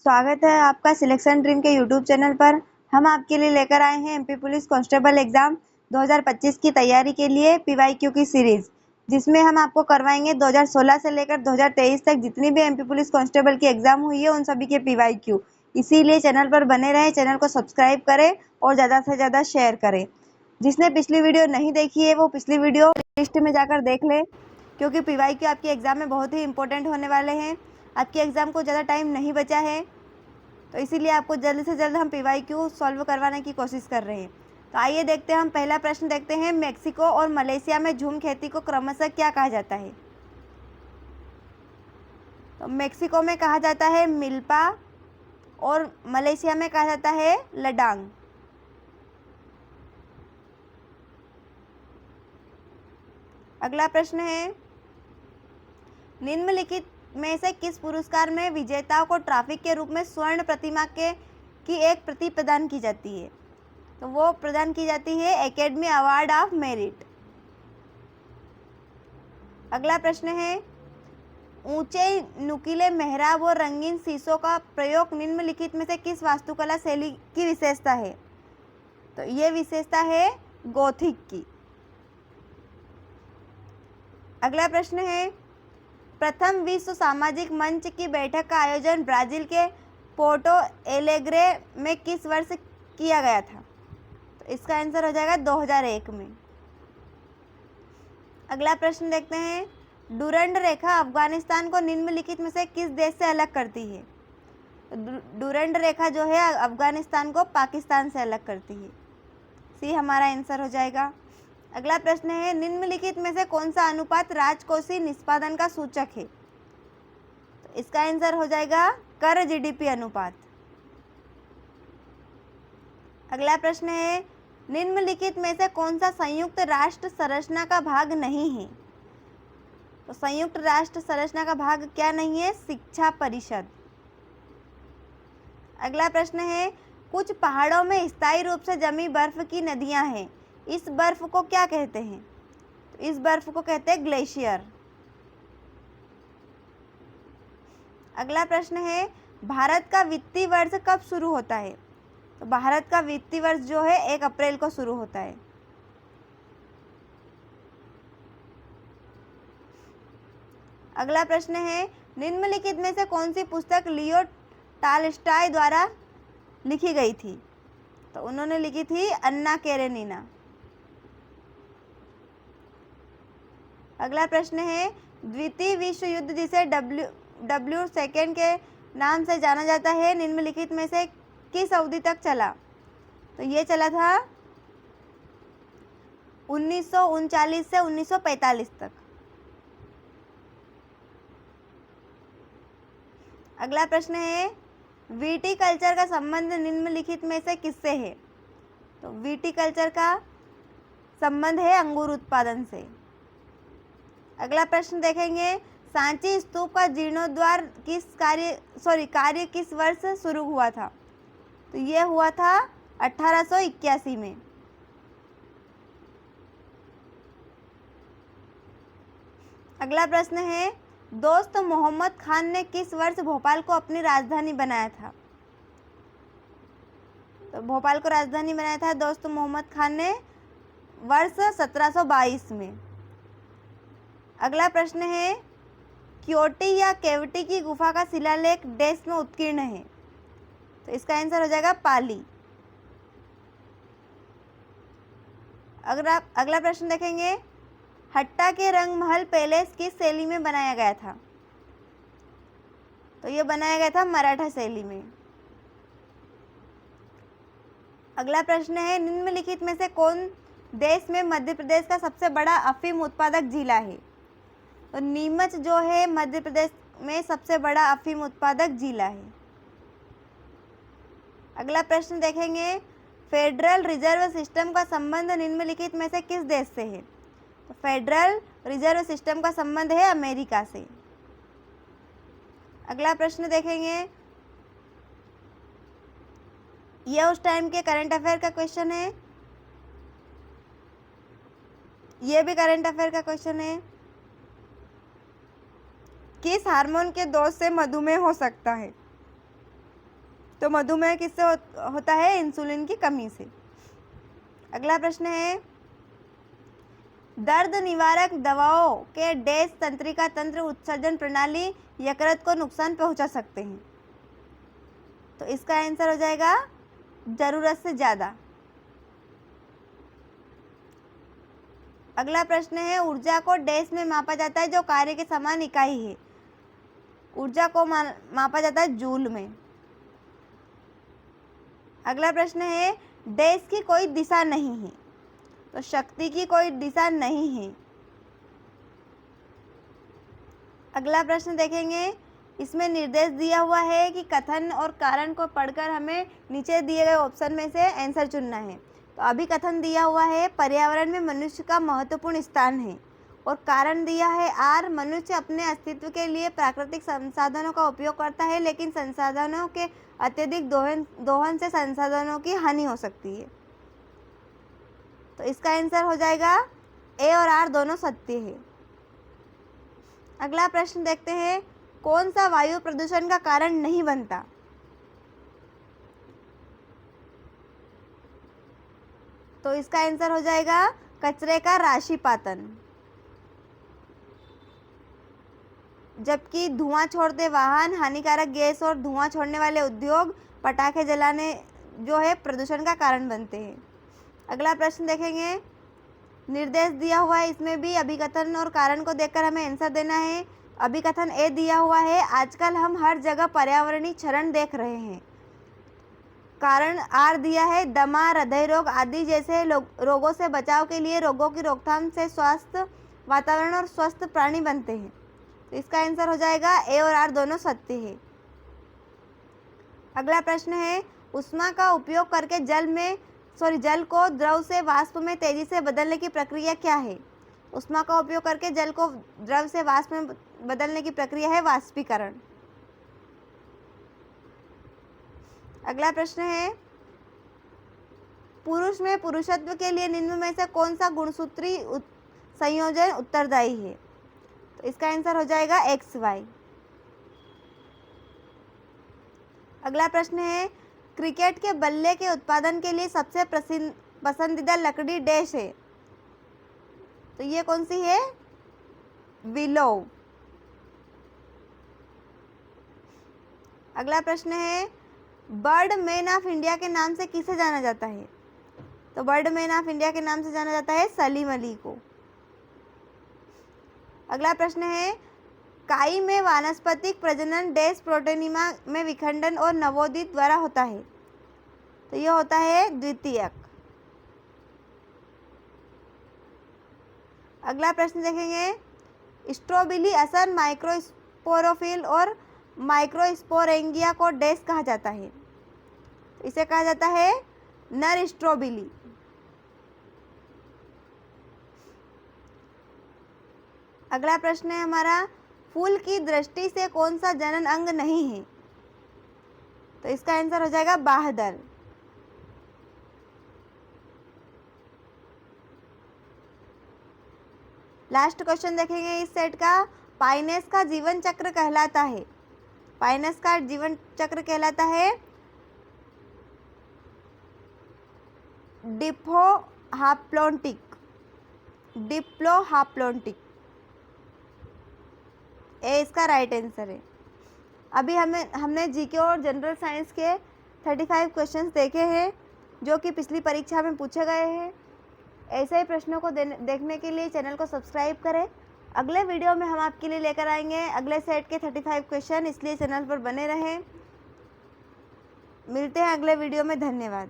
स्वागत है आपका सिलेक्शन ड्रीम के यूट्यूब चैनल पर। हम आपके लिए लेकर आए हैं एमपी पुलिस कांस्टेबल एग्जाम 2025 की तैयारी के लिए पीवाईक्यू की सीरीज, जिसमें हम आपको करवाएंगे 2016 से लेकर 2023 तक जितनी भी एमपी पुलिस कांस्टेबल की एग्जाम हुई है उन सभी के पीवाईक्यू। इसीलिए चैनल पर बने रहें, चैनल को सब्सक्राइब करें और ज़्यादा से ज़्यादा शेयर करें। जिसने पिछली वीडियो नहीं देखी है वो पिछली वीडियो लिस्ट में जाकर देख ले, क्योंकि पीवाईक्यू आपकी एग्जाम में बहुत ही इंपॉर्टेंट होने वाले हैं। आपकी एग्ज़ाम को ज़्यादा टाइम नहीं बचा है, तो इसीलिए आपको जल्द से जल्द हम पीवाईक्यू सॉल्व करवाने की कोशिश कर रहे हैं। तो आइए देखते हैं, हम पहला प्रश्न देखते हैं। मेक्सिको और मलेशिया में झूम खेती को क्रमशः क्या कहा जाता है? तो मेक्सिको में कहा जाता है मिल्पा और मलेशिया में कहा जाता है लडांग। अगला प्रश्न है, निम्नलिखित में से किस पुरस्कार में विजेताओं को ट्रॉफी के रूप में स्वर्ण प्रतिमा की एक प्रति प्रदान की जाती है? तो वो प्रदान की जाती है एकेडमी अवार्ड ऑफ मेरिट। अगला प्रश्न है, ऊंचे नुकीले मेहराब और रंगीन शीशों का प्रयोग निम्नलिखित में से किस वास्तुकला शैली की विशेषता है? तो ये विशेषता है गोथिक की। अगला प्रश्न है, प्रथम विश्व सामाजिक मंच की बैठक का आयोजन ब्राजील के पोर्टो एलेग्रे में किस वर्ष किया गया था? तो इसका आंसर हो जाएगा 2001 में। अगला प्रश्न देखते हैं, डुरंड रेखा अफगानिस्तान को निम्नलिखित में से किस देश से अलग करती है? डुरंड रेखा जो है अफगानिस्तान को पाकिस्तान से अलग करती है। सी हमारा आंसर हो जाएगा। अगला प्रश्न है, निम्नलिखित में से कौन सा अनुपात राजकोषीय निष्पादन का सूचक है? तो इसका आंसर हो जाएगा कर जीडीपी अनुपात। अगला प्रश्न है, निम्नलिखित में से कौन सा संयुक्त राष्ट्र संरचना का भाग नहीं है? तो संयुक्त राष्ट्र संरचना का भाग क्या नहीं है? शिक्षा परिषद। अगला प्रश्न है, कुछ पहाड़ों में स्थायी रूप से जमी बर्फ की नदियां हैं, इस बर्फ को क्या कहते हैं? तो इस बर्फ को कहते हैं ग्लेशियर। अगला प्रश्न है, भारत का वित्तीय वर्ष कब शुरू होता है? तो भारत का वित्तीय वर्ष जो है 1 अप्रैल को शुरू होता है। अगला प्रश्न है, निम्नलिखित में से कौन सी पुस्तक लियो टॉल्स्टॉय द्वारा लिखी गई थी? तो उन्होंने लिखी थी अन्ना केरेनिना। अगला प्रश्न है, द्वितीय विश्व युद्ध जिसे डब्ल्यू सेकेंड के नाम से जाना जाता है निम्नलिखित में से किस अवधि तक चला? तो ये चला था 1939 से 1945 तक। अगला प्रश्न है, विटीकल्चर का संबंध निम्नलिखित में से किससे है? तो विटीकल्चर का संबंध है अंगूर उत्पादन से। अगला प्रश्न देखेंगे, सांची स्तूप का जीर्णोद्धार कार्य किस वर्ष शुरू हुआ था? तो ये हुआ था 1881 में। अगला प्रश्न है, दोस्त मोहम्मद खान ने किस वर्ष भोपाल को अपनी राजधानी बनाया था? तो भोपाल को राजधानी बनाया था दोस्त मोहम्मद खान ने वर्ष 1722 में। अगला प्रश्न है, क्योटी या केवटी की गुफा का शिलालेख देश में उत्कीर्ण है? तो इसका आंसर हो जाएगा पाली। अगला प्रश्न देखेंगे, हट्टा के रंगमहल पैलेस किस शैली में बनाया गया था? तो ये बनाया गया था मराठा शैली में। अगला प्रश्न है, निम्नलिखित में से कौन देश में मध्य प्रदेश का सबसे बड़ा अफीम उत्पादक जिला है? तो नीमच जो है मध्य प्रदेश में सबसे बड़ा अफीम उत्पादक जिला है। अगला प्रश्न देखेंगे, फेडरल रिजर्व सिस्टम का संबंध निम्नलिखित में से किस देश से है? तो फेडरल रिजर्व सिस्टम का संबंध है अमेरिका से। अगला प्रश्न देखेंगे, यह उस टाइम के करंट अफेयर का क्वेश्चन है, यह भी करंट अफेयर का क्वेश्चन है। किस हार्मोन के दोष से मधुमेह हो सकता है? तो मधुमेह किससे होता है? इंसुलिन की कमी से। अगला प्रश्न है, दर्द निवारक दवाओं के डैश तंत्रिका तंत्र उत्सर्जन प्रणाली यकृत को नुकसान पहुंचा सकते हैं। तो इसका आंसर हो जाएगा जरूरत से ज़्यादा। अगला प्रश्न है, ऊर्जा को डैश में मापा जाता है जो कार्य के समान इकाई है। ऊर्जा को मापा जाता है जूल में। अगला प्रश्न है, डैश की कोई दिशा नहीं है। तो शक्ति की कोई दिशा नहीं है। अगला प्रश्न देखेंगे, इसमें निर्देश दिया हुआ है कि कथन और कारण को पढ़कर हमें नीचे दिए गए ऑप्शन में से आंसर चुनना है। तो अभी कथन दिया हुआ है, पर्यावरण में मनुष्य का महत्वपूर्ण स्थान है। और कारण दिया है आर, मनुष्य अपने अस्तित्व के लिए प्राकृतिक संसाधनों का उपयोग करता है, लेकिन संसाधनों के अत्यधिक दोहन से संसाधनों की हानि हो सकती है। तो इसका आंसर हो जाएगा ए और आर दोनों सत्य है। अगला प्रश्न देखते हैं, कौन सा वायु प्रदूषण का कारण नहीं बनता? तो इसका आंसर हो जाएगा कचरे का राशिपातन। जबकि धुआं छोड़ते वाहन, हानिकारक गैस और धुआं छोड़ने वाले उद्योग, पटाखे जलाने जो है प्रदूषण का कारण बनते हैं। अगला प्रश्न देखेंगे, निर्देश दिया हुआ है, इसमें भी अभिकथन और कारण को देखकर हमें आंसर देना है। अभिकथन ए दिया हुआ है, आजकल हम हर जगह पर्यावरणीय क्षरण देख रहे हैं। कारण आर दिया है, दमा, हृदय रोग आदि जैसे रोगों से बचाव के लिए रोगों की रोकथाम से स्वास्थ्य वातावरण और स्वस्थ प्राणी बनते हैं। तो इसका आंसर हो जाएगा ए और आर दोनों सत्य है। अगला प्रश्न है, ऊष्मा का उपयोग करके जल को द्रव से वाष्प में तेजी से बदलने की प्रक्रिया क्या है? ऊष्मा का उपयोग करके जल को द्रव से वाष्प में बदलने की प्रक्रिया है वाष्पीकरण। अगला प्रश्न है, पुरुष में पुरुषत्व के लिए निम्न में से कौन सा गुणसूत्री संयोजन उत्तरदायी है? तो इसका आंसर हो जाएगा XY। अगला प्रश्न है, क्रिकेट के बल्ले के उत्पादन के लिए सबसे पसंदीदा लकड़ी डैश है। तो ये कौन सी है? विलो। अगला प्रश्न है, बर्ड मैन ऑफ इंडिया के नाम से किसे जाना जाता है? तो बर्ड मैन ऑफ इंडिया के नाम से जाना जाता है सलीम अली को। अगला प्रश्न है, काई में वानस्पतिक प्रजनन डैश प्रोटोनिमा में विखंडन और नवोदित द्वारा होता है। तो यह होता है द्वितीयक। अगला प्रश्न देखेंगे, स्ट्रोबिली असर माइक्रोस्पोरोफिल और माइक्रोस्पोरेंगिया को डैश कहा जाता है। इसे कहा जाता है नर स्ट्रोबिली। अगला प्रश्न है हमारा, फूल की दृष्टि से कौन सा जनन अंग नहीं है? तो इसका आंसर हो जाएगा बाह्यदल। लास्ट क्वेश्चन देखेंगे इस सेट का, पाइनेस का जीवन चक्र कहलाता है। पाइनेस का जीवन चक्र कहलाता है डिप्लोहाप्लोन्टिक। ए इसका राइट आंसर है। अभी हमने जीके और जनरल साइंस के 35 क्वेश्चंस देखे हैं जो कि पिछली परीक्षा में पूछे गए हैं। ऐसे ही प्रश्नों को देखने के लिए चैनल को सब्सक्राइब करें। अगले वीडियो में हम आपके लिए लेकर आएंगे अगले सेट के 35 क्वेश्चन, इसलिए चैनल पर बने रहें। मिलते हैं अगले वीडियो में। धन्यवाद।